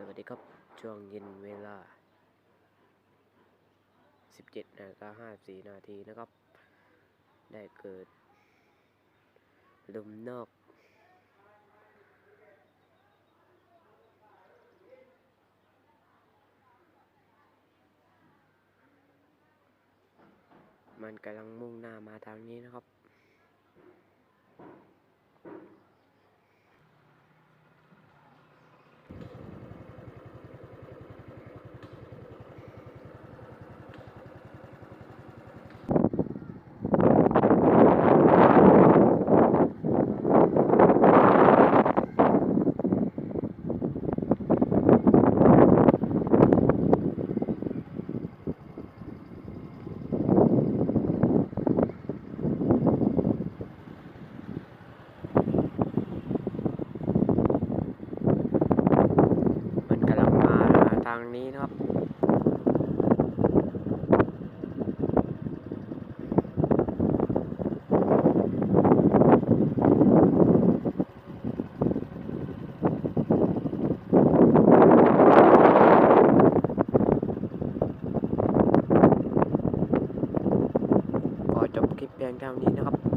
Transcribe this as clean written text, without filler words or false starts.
วัสดีครับช่วงเย็นเวลา 17:54 นะครับได้เกิดลมนอกมันกำลังมุ่งหน้ามาทางนี้นะครับทางนี้นะครับขอจบคลิปเพียงเท่านี้นะครับ